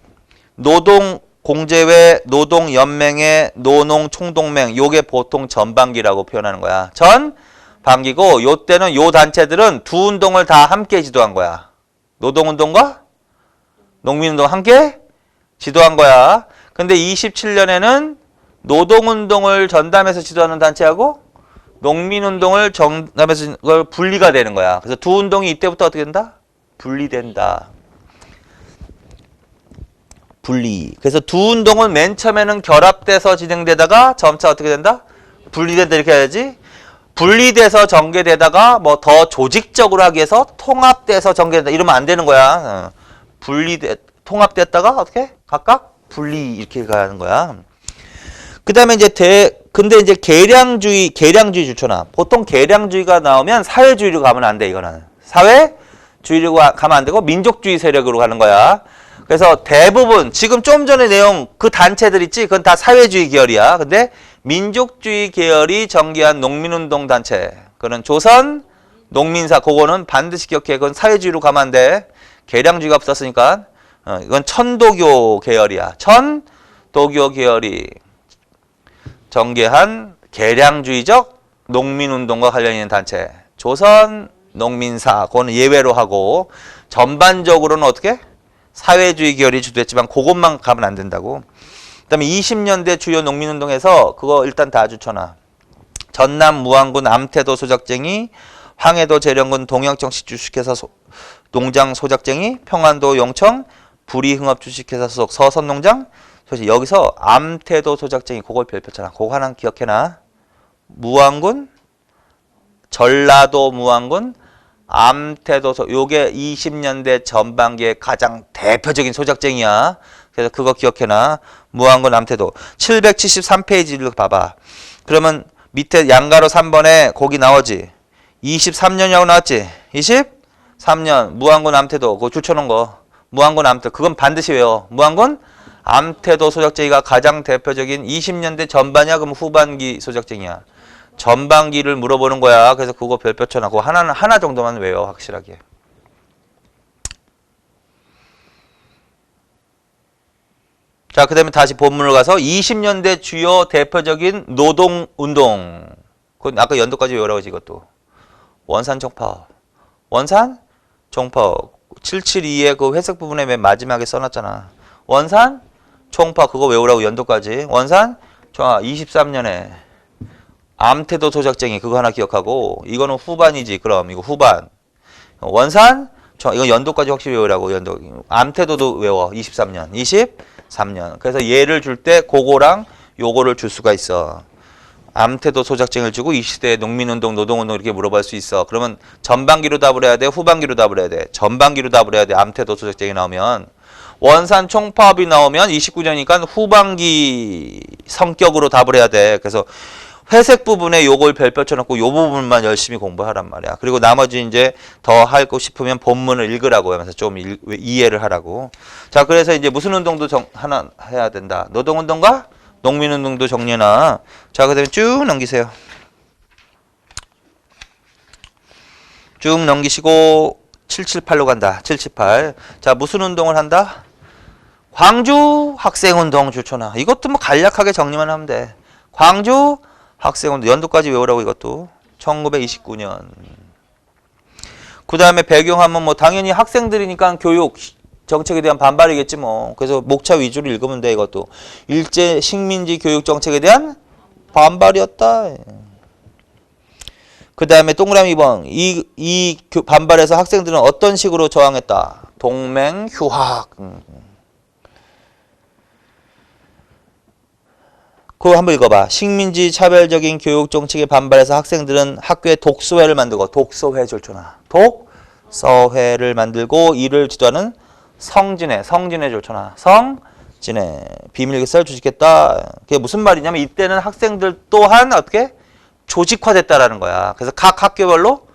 노동공제회, 노동연맹회, 노농총동맹 요게 보통 전반기라고 표현하는 거야. 전반기고 요 때는 요 단체들은 두 운동을 다 함께 지도한 거야. 노동운동과 농민운동 함께 지도한 거야. 근데 27년에는 노동운동을 전담해서 지도하는 단체하고 농민운동을 전담해서 그걸 분리가 되는 거야. 그래서 두 운동이 이때부터 어떻게 된다? 분리된다. 분리. 그래서 두 운동은 맨 처음에는 결합돼서 진행되다가 점차 어떻게 된다? 분리된다 이렇게 해야지. 분리돼서 전개되다가 뭐 더 조직적으로 하기 위해서 통합돼서 전개된다 이러면 안 되는 거야. 통합됐다가 어떻게? 각각 분리 이렇게 가는 거야. 그 다음에 이제 근데 이제 계량주의 좋잖아. 보통 계량주의가 나오면 사회주의로 가면 안 돼, 이거는. 사회주의로 가면 안 되고 민족주의 세력으로 가는 거야. 그래서 대부분, 지금 좀 전에 내용 그 단체들 있지? 그건 다 사회주의 계열이야. 근데 민족주의 계열이 전개한 농민운동 단체. 그거는 조선 농민사, 그거는 반드시 기억해. 그건 사회주의로 가면 안 돼. 계량주의가 없었으니까. 이건 천도교 계열이야. 천도교 계열이 전개한 계량주의적 농민운동과 관련 있는 단체. 조선 농민사, 그거는 예외로 하고, 전반적으로는 어떻게? 사회주의 계열이 주도했지만, 그것만 가면 안 된다고. 그 다음에 20년대 주요 농민운동에서 그거 일단 다 주쳐놔. 전남 무안군 암태도 소작쟁이, 황해도 재령군 동영정식 주식회사 농장 소작쟁이, 평안도 용청 부리흥업 주식회사 소속 서선농장 소식. 여기서 암태도 소작쟁이 그걸 별표잖아. 그거 하나 기억해놔. 무안군, 전라도 무안군, 암태도 요게 20년대 전반기의 가장 대표적인 소작쟁이야. 그래서 그거 기억해놔. 무안군, 암태도. 773페이지를 봐봐. 그러면 밑에 양가로 3번에 거기 나오지. 23년이라고 나왔지. 23년 무안군, 암태도 그거 줄쳐놓은 거. 무안군, 암태도 그건 반드시 외워. 무안군, 암태도 소작쟁이가 가장 대표적인 20년대 전반이야? 그럼 후반기 소작쟁이야? 전반기를 물어보는 거야. 그래서 그거 별표 쳐놔. 그거 하나 정도만 외워, 확실하게. 자, 그 다음에 다시 본문을 가서 20년대 주요 대표적인 노동운동. 그건 아까 연도까지 외우라고 하지, 이것도. 원산 총파업. 원산 총파업. 772의 그 회색 부분에 맨 마지막에 써놨잖아. 원산 총파업 그거 외우라고 연도까지. 원산 총파업 23년에 암태도 소작쟁이 그거 하나 기억하고 이거는 후반이지. 그럼 이거 후반. 원산 이거 연도까지 확실히 외우라고. 연도. 암태도도 외워. 23년. 23년. 그래서 얘를 줄 때 그거랑 요거를 줄 수가 있어. 암태도 소작쟁이를 주고 이 시대의 농민운동, 노동운동 이렇게 물어볼 수 있어. 그러면 전반기로 답을 해야 돼? 후반기로 답을 해야 돼? 전반기로 답을 해야 돼. 암태도 소작쟁이 나오면. 원산 총파업이 나오면 29년이니까 후반기 성격으로 답을 해야 돼. 그래서 회색 부분에 요걸 별표 쳐놓고 요 부분만 열심히 공부하란 말이야. 그리고 나머지 이제 더 하고 싶으면 본문을 읽으라고 하면서 좀 이해를 하라고. 자, 그래서 이제 무슨 운동도 하나 해야 된다. 노동운동과 농민운동도 정리해놔. 자, 그 다음에 쭉 넘기세요. 쭉 넘기시고 778로 간다. 778. 자, 무슨 운동을 한다? 광주 학생운동 주초나. 이것도 뭐 간략하게 정리만 하면 돼. 광주 학생운동 연도까지 외우라고 이것도. 1929년. 그 다음에 배경하면 뭐 당연히 학생들이니까 교육 정책에 대한 반발이겠지 뭐. 그래서 목차 위주로 읽으면 돼 이것도. 일제 식민지 교육 정책에 대한 반발이었다. 그 다음에 동그라미 2번. 이 반발에서 학생들은 어떤 식으로 저항했다? 동맹휴학. 그거 한번 읽어봐. 식민지 차별적인 교육 정책에 반발해서 학생들은 학교에 독서회를 만들고, 독서회 졸천아. 독서회를 만들고 이를 지도하는 성진회 졸천아. 성진회. 비밀결사를 주식했다. 그게 무슨 말이냐면 이때는 학생들 또한 어떻게? 조직화됐다라는 거야. 그래서 각 학교별로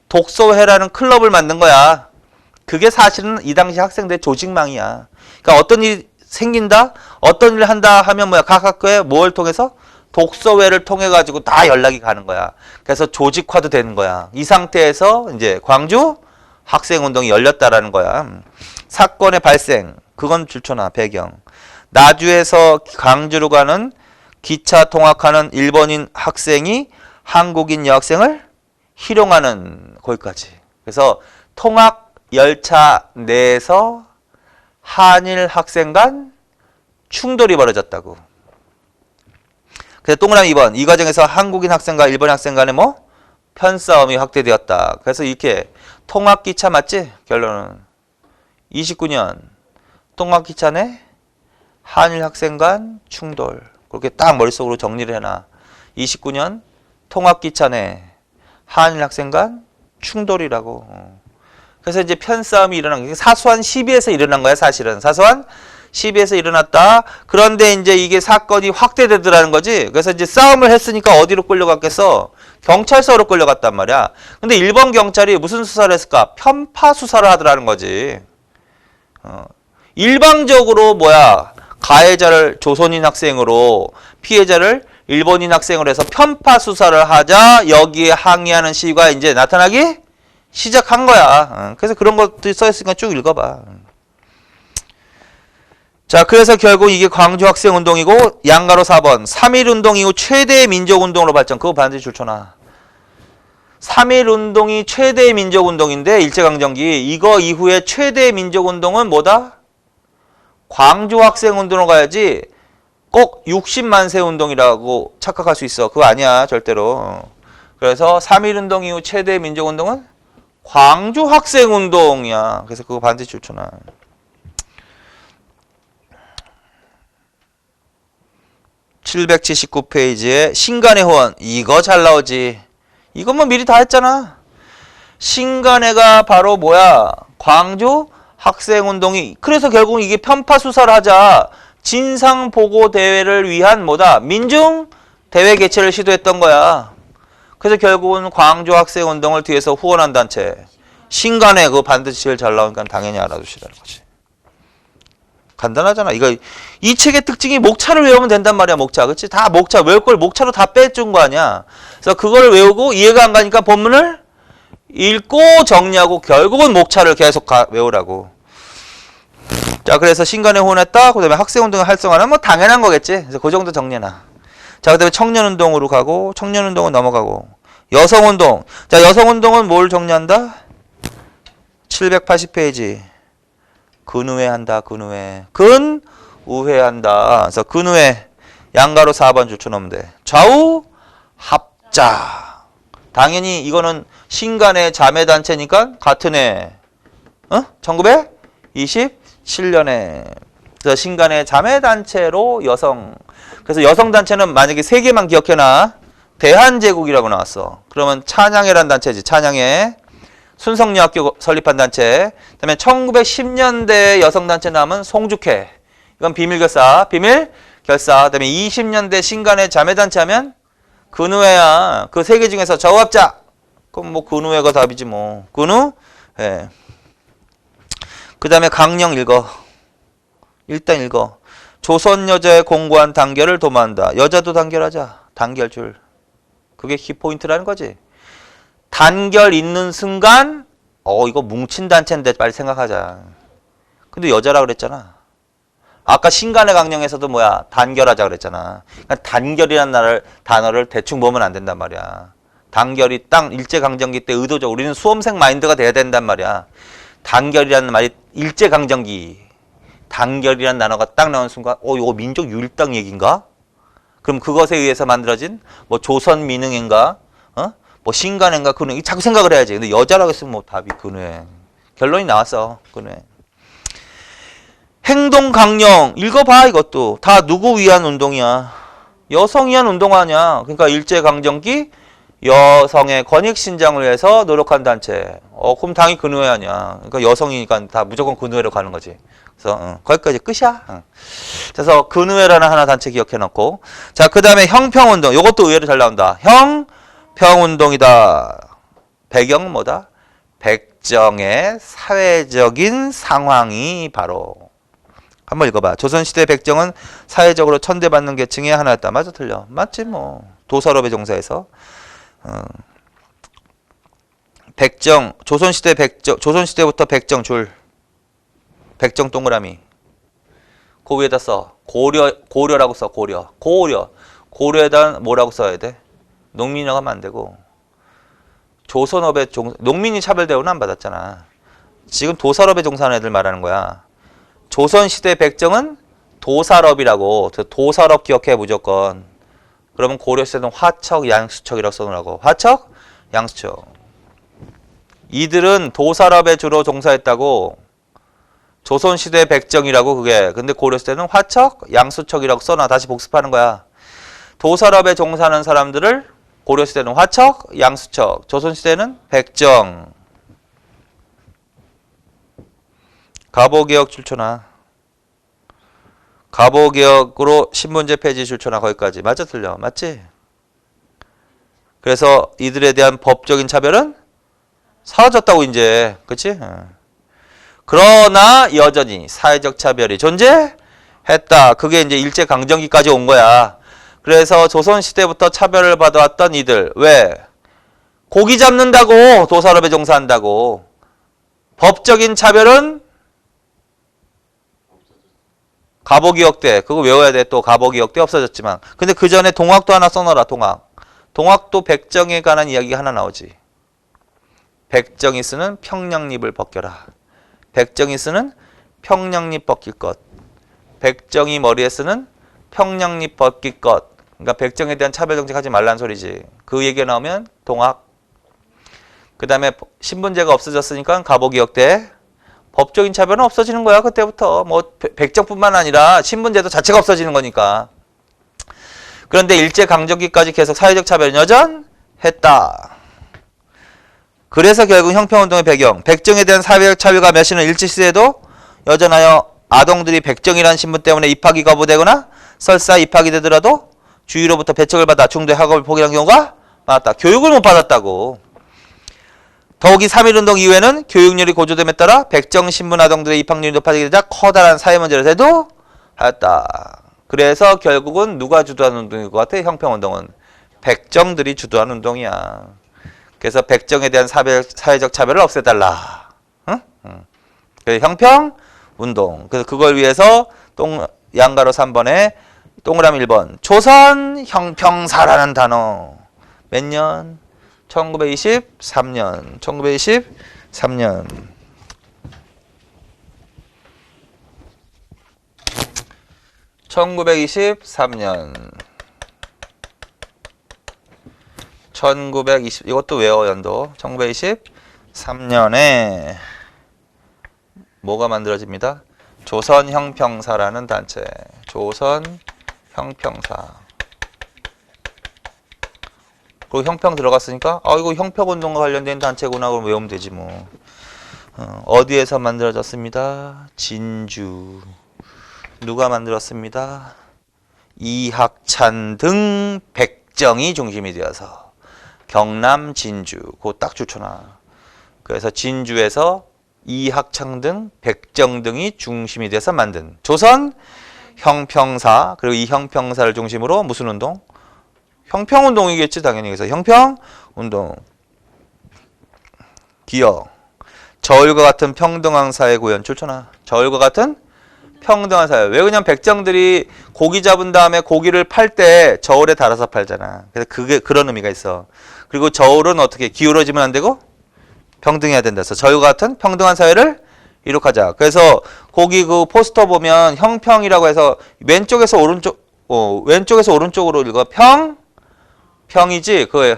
독서회라는 클럽을 만든 거야. 그게 사실은 이 당시 학생들의 조직망이야. 그러니까 어떤 일이 생긴다? 어떤 일을 한다 하면 뭐야? 각 학교에 뭘 통해서? 독서회를 통해 가지고 다 연락이 가는 거야. 그래서 조직화도 되는 거야. 이 상태에서 이제 광주 학생운동이 열렸다라는 거야. 사건의 발생. 그건 줄쳐놔. 배경. 나주에서 광주로 가는 기차 통학하는 일본인 학생이 한국인 여학생을 희롱하는 거기까지. 그래서 통학 열차 내에서 한일 학생 간 충돌이 벌어졌다고. 그래서 동그라미 2번. 이 과정에서 한국인 학생과 일본 학생 간의 뭐? 편싸움이 확대되었다. 그래서 이렇게 통학기차 맞지? 결론은 29년 통학기차 내 한일 학생 간 충돌. 그렇게 딱 머릿속으로 정리를 해놔. 29년 통학기차 내 한일 학생 간 충돌이라고. 그래서 이제 편싸움이 일어난 게 사소한 시비에서 일어난 거야, 사실은. 사소한 시비에서 일어났다. 그런데 이제 이게 사건이 확대되더라는 거지. 그래서 이제 싸움을 했으니까 어디로 끌려갔겠어? 경찰서로 끌려갔단 말이야. 근데 일본 경찰이 무슨 수사를 했을까? 편파 수사를 하더라는 거지. 일방적으로 뭐야? 가해자를 조선인 학생으로 피해자를 일본인 학생으로 해서 편파 수사를 하자 여기에 항의하는 시위가 이제 나타나기 시작한 거야. 그래서 그런 것들이 써있으니까 쭉 읽어봐. 자, 그래서 결국 이게 광주 학생운동이고 양가로 4번 3.1운동 이후 최대의 민족운동으로 발전. 그거 반드시 줄쳐놔. 3.1운동이 최대의 민족운동인데 일제강점기 이거 이후에 최대의 민족운동은 뭐다? 광주 학생운동으로 가야지 꼭 60만세 운동이라고 착각할 수 있어. 그거 아니야 절대로. 그래서 3.1운동 이후 최대의 민족운동은 광주 학생운동이야. 그래서 그거 반드시 줄쳐놔. (779페이지에) 신간의 호언. 이거 잘 나오지. 이건 뭐 미리 다 했잖아. 신간회가 바로 뭐야? 광주 학생운동이. 그래서 결국 이게 편파 수사를 하자 진상보고대회를 위한 뭐다? 민중대회 개최를 시도했던 거야. 그래서 결국은 광주 학생운동을 뒤에서 후원한 단체 신간회. 그거 반드시 제일 잘 나오니까 당연히 알아두시라는 거지. 간단하잖아. 이거 이 책의 특징이 목차를 외우면 된단 말이야. 목차. 그렇지? 다 목차. 외울 걸 목차로 다 빼준 거 아니야. 그래서 그걸 외우고 이해가 안 가니까 본문을 읽고 정리하고 결국은 목차를 계속 외우라고. 자, 그래서 신간에 호언했다. 그다음에 학생운동을 활성화는 뭐 당연한 거겠지. 그래서 그 정도 정리나. 자, 그다음에 청년운동으로 가고 청년운동은 넘어가고 여성운동. 자, 여성운동은 뭘 정리한다? 780페이지. 근우회한다. 근우회. 근우회한다. 그래서 근우회 양가로 4번 줄쳐놓으면 돼. 좌우 합자. 당연히 이거는 신간의 자매단체니까 같은 해. 1927년에. 그래서 신간의 자매단체로 여성. 그래서 여성단체는 만약에 3개만 기억해놔. 대한제국이라고 나왔어. 그러면 찬양회란 단체지. 찬양회. 순성여학교 설립한 단체. 그다음에 1910년대 여성단체 나오면 송죽회. 이건 비밀결사. 비밀결사. 그다음에 20년대 신간의 자매단체 하면 근우회야. 그 3개 중에서 좌우합자. 그럼 뭐 근우회가 답이지 뭐. 근우회. 그 다음에 강령 읽어. 일단 읽어. 조선 여자의 공고한 단결을 도모한다. 여자도 단결하자. 단결줄. 그게 키포인트라는 거지. 단결 있는 순간 이거 뭉친 단체인데 빨리 생각하자. 근데 여자라 그랬잖아. 아까 신간의 강령에서도 뭐야? 단결하자 그랬잖아. 그러니까 단결이라는 단어를 대충 보면 안 된단 말이야. 단결이 딱 일제강점기 때 의도적으로 우리는 수험생 마인드가 돼야 된단 말이야. 단결이라는 말이 일제강점기 단결이라는 단어가 딱 나온 순간 이거 민족 율당 얘기인가? 그럼 그것에 의해서 만들어진 뭐 조선민흥인가? 뭐 신간인가 근회 자꾸 생각을 해야지. 근데 여자라고 했으면 뭐 답이 근회. 결론이 나왔어. 근회. 행동 강령 읽어봐. 이것도 다 누구 위한 운동이야? 여성 위한 운동 아니야. 그러니까 일제강점기 여성의 권익 신장을 위해서 노력한 단체. 그럼 당연히 근회 아니야. 그러니까 여성이니까 다 무조건 근회로 가는 거지. 그래서 거기까지 끝이야. 그래서 근회라는 하나 단체 기억해 놓고, 자, 그다음에 형평운동. 이것도 의외로 잘 나온다. 형평운동이다. 배경은 뭐다? 백정의 사회적인 상황이 바로. 한번 읽어봐. 조선시대 백정은 사회적으로 천대받는 계층의 하나였다. 맞아, 틀려? 맞지 뭐. 도살업에 종사해서. 백정, 조선시대 백정, 조선시대부터 백정 줄. 백정 동그라미. 그 위에다 써. 고려라고 써. 고려에다 뭐라고 써야 돼? 농민이라고 하면 안 되고. 조선업에 농민이 차별 대우는 안 받았잖아. 지금 도살업에 종사하는 애들 말하는 거야. 조선시대 백정은 도살업이라고. 도살업 기억해 무조건. 그러면 고려시대는 화척, 양수척이라고 써놓으라고. 화척, 양수척. 이들은 도살업에 주로 종사했다고. 조선시대 백정이라고 그게. 근데 고려시대는 화척, 양수척이라고 써놔. 다시 복습하는 거야. 도살업에 종사하는 사람들을 고려시대는 화척, 양수척. 조선시대는 백정. 가보개혁 출처나. 가보개혁으로 신문제 폐지 출처나 거기까지. 맞아 틀려? 맞지? 그래서 이들에 대한 법적인 차별은 사라졌다고 이제. 그치? 그러나 여전히 사회적 차별이 존재했다. 그게 이제 일제강점기까지 온 거야. 그래서 조선시대부터 차별을 받아왔던 이들. 왜? 고기 잡는다고 도살업에 종사한다고. 법적인 차별은 가보기역 때. 그거 외워야 돼. 또 가보기역 때 없어졌지만. 근데 그 전에 동학도 하나 써놔라. 동학도 백정에 관한 이야기가 하나 나오지. 백정이 쓰는 평양립을 벗겨라. 백정이 쓰는 평양립 벗길 것. 백정이 머리에 쓰는 평양립 벗길 것. 그러니까 백정에 대한 차별 정책 하지 말란 소리지. 그 얘기가 나오면 동학. 그 다음에 신분제가 없어졌으니까 가보기역 때 법적인 차별은 없어지는 거야. 그때부터. 뭐 백정뿐만 아니라 신분제도 자체가 없어지는 거니까. 그런데 일제강점기까지 계속 사회적 차별은 여전했다. 그래서 결국 형평운동의 배경, 백정에 대한 사회적 차별과 멸시는 일제시대에도 여전하여 아동들이 백정이라는 신분 때문에 입학이 거부되거나 설사 입학이 되더라도 주위로부터 배척을 받아 중도의 학업을 포기한 경우가 많았다. 교육을 못 받았다고. 더욱이 3.1운동 이후에는 교육열이 고조됨에 따라 백정 신분 아동들의 입학률이 높아지게 되자 커다란 사회 문제를 대두하였다. 그래서 결국은 누가 주도하는 운동일 것 같아? 형평운동은. 백정들이 주도하는 운동이야. 그래서 백정에 대한 사회적 차별을 없애달라. 응? 그래서 형평운동. 그래서 그걸 위해서 양가로 3번에 동그라미 1번. 조선 형평사라는 단어. 몇 년? 1923년. 1923년. 1920 이것도 외워 연도. 1923년에 뭐가 만들어집니다? 조선형평사라는 단체. 조선형평사. 그리고 형평 들어갔으니까 이거 형평운동과 관련된 단체구나. 그럼 외우면 되지 뭐. 어디에서 만들어졌습니다? 진주. 누가 만들었습니다? 이학찬 등 백정이 중심이 되어서. 경남 진주. 그거 딱 추천하. 그래서 진주에서 이학창 등 백정 등이 중심이 돼서 만든 조선 형평사. 그리고 이 형평사를 중심으로 무슨 운동? 형평운동이겠지 당연히. 그래서 형평운동. 기여. 저울과 같은 평등한 사회 구현. 출처나. 저울과 같은 평등한 사회. 왜 그냥 백정들이 고기 잡은 다음에 고기를 팔 때 저울에 달아서 팔잖아. 그래서 그게 그런 의미가 있어. 그리고 저울은 어떻게 기울어지면 안 되고 평등해야 된다. 그래서 저울과 같은 평등한 사회를 이룩하자. 그래서 거기 그 포스터 보면 형평이라고 해서 왼쪽에서 오른쪽으로 읽어. 평이지. 그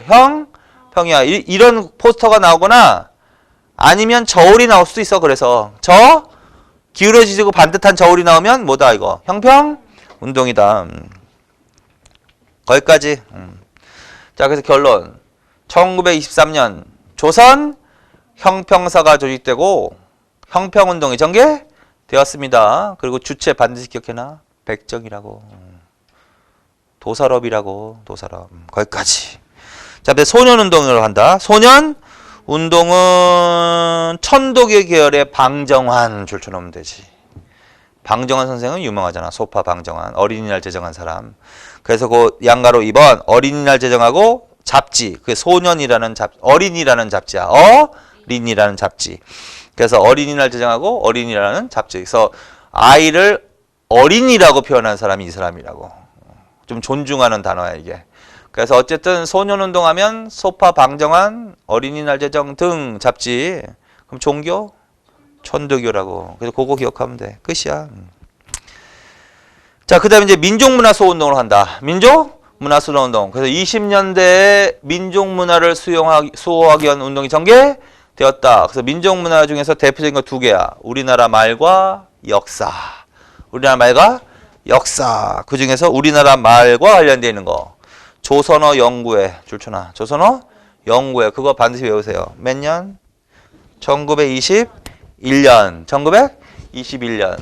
평이야. 이런 포스터가 나오거나 아니면 저울이 나올 수도 있어. 그래서 기울어지고 반듯한 저울이 나오면 뭐다 이거? 형평 운동이다. 거기까지. 자, 그래서 결론. 1923년 조선 형평사가 조직되고 형평운동이 전개되었습니다. 그리고 주체 반드시 기억해놔. 백정이라고. 도살업이라고. 도살업. 거기까지. 자, 근데 소년운동으로 한다. 소년운동은 천도교 계열의 방정환 줄쳐놓으면 되지. 방정환 선생은 유명하잖아. 소파 방정환. 어린이날 제정한 사람. 그래서 그 양가로 2번 어린이날 제정하고 잡지. 그게 소년이라는 어린이라는 잡지야. 어린이라는 잡지. 그래서 어린이날 제정하고 어린이라는 잡지. 그래서 아이를 어린이라고 표현한 사람이 이 사람이라고. 좀 존중하는 단어야 이게. 그래서 어쨌든 소년운동하면 소파 방정환, 어린이날 제정 등 잡지. 그럼 종교? 천도교라고. 그래서 그거 기억하면 돼. 끝이야. 자, 그 다음에 이제 민족문화수호운동을 한다. 민족문화수호운동. 그래서 20년대에 민족문화를 수호하기 위한 운동이 전개되었다. 그래서 민족문화 중에서 대표적인 거 두 개야. 우리나라 말과 역사. 우리나라 말과 역사. 그 중에서 우리나라 말과 관련되어 있는 거. 조선어 연구회. 줄쳐놔. 조선어 연구회. 그거 반드시 외우세요. 몇 년? 1921년. 1921년.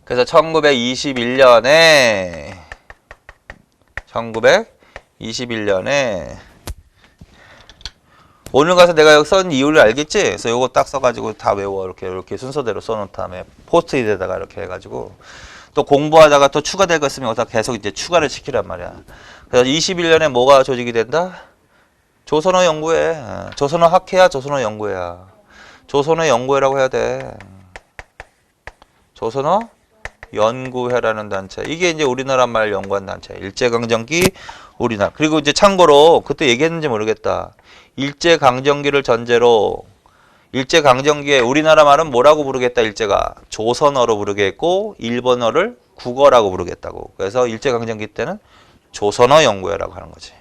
그래서 1921년에 오늘 가서 내가 여기 쓴 이유를 알겠지? 그래서 요거 딱 써가지고 다 외워. 이렇게 순서대로 써놓은 다음에 포스트잇에다가 이렇게 해가지고 또 공부하다가 또 추가될 거 있으면 여기다 계속 이제 추가를 시키란 말이야. 그래서 21년에 뭐가 조직이 된다? 조선어 연구회. 조선어 학회야, 조선어 연구회야. 조선어 연구회라고 해야 돼. 조선어 연구회라는 단체. 이게 이제 우리나라 말 연구한 단체. 일제강점기 우리나라. 그리고 이제 참고로 그때 얘기했는지 모르겠다. 일제강점기를 전제로 일제강점기에 우리나라 말은 뭐라고 부르겠다 일제가? 조선어로 부르겠고 일본어를 국어라고 부르겠다고. 그래서 일제강점기 때는 조선어 연구회라고 하는 거지.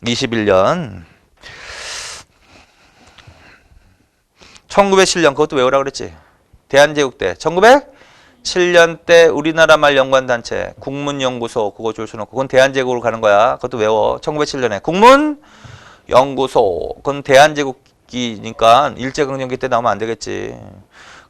21년 1907년 그것도 외우라 그랬지. 대한제국 때 1907년 때 우리나라 말 연구한 단체 국문연구소 그거 줄 수는 없고 그건 대한제국으로 가는 거야. 그것도 외워. 1907년에 국문연구소 그건 대한제국이니까 일제강점기 때 나오면 안 되겠지.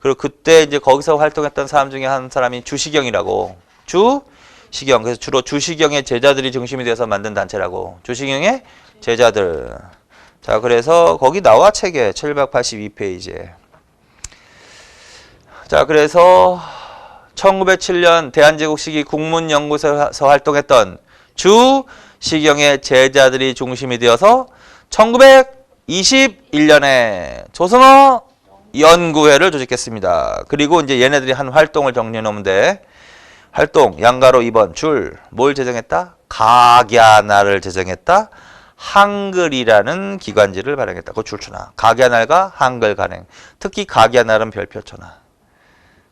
그리고 그때 이제 거기서 활동했던 사람 중에 한 사람이 주시경이라고. 주시경. 그래서 주로 주시경의 제자들이 중심이 돼서 만든 단체라고. 주시경의 제자들. 자, 그래서 거기 나와 책에 782페이지에. 자, 그래서 1907년 대한제국 시기 국문연구소에서 활동했던 주시경의 제자들이 중심이 되어서 1921년에 조선어 연구회를 조직했습니다. 그리고 이제 얘네들이 한 활동을 정리해 놓으면 돼. 활동 양가로 2번 줄 뭘 제정했다? 각야날을 제정했다. 한글이라는 기관지를 발행했다. 그거 줄쳐놔. 각야날과 한글 간행. 특히 각야날은 별표 쳐놔.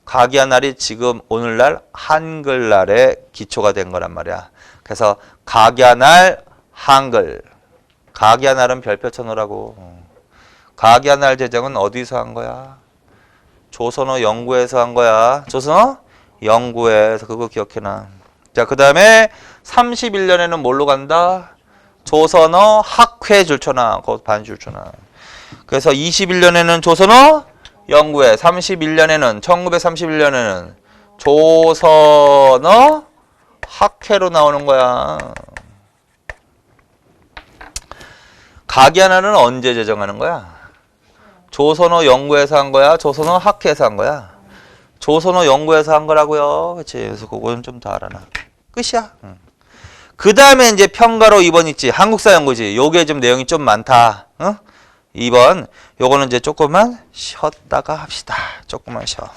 각야날이 지금 오늘날 한글날의 기초가 된 거란 말이야. 그래서 각야날 한글. 각야날은 별표 쳐놓으라고. 각야날 제정은 어디서 한 거야? 조선어 연구회에서 한 거야. 조선어 연구회에서 그거 기억해놔. 자, 그 다음에 31년에는 뭘로 간다? 조선어 학회 줄쳐놔. 그거 반 줄쳐놔. 그래서 21년에는 조선어 연구회, 31년에는 1931년에는 조선어 학회로 나오는 거야. 각야날은 언제 제정하는 거야? 조선어 연구회에서 한 거야? 조선어 학회에서 한 거야? 조선어 연구회에서 한 거라고요. 그렇지? 그래서 그거는 좀 더 알아놔. 끝이야. 그 다음에 이제 평가로 2번 있지. 한국사 연구지. 요게 좀 내용이 좀 많다. 2번. 요거는 이제 조금만 쉬었다가 합시다. 조금만 쉬어.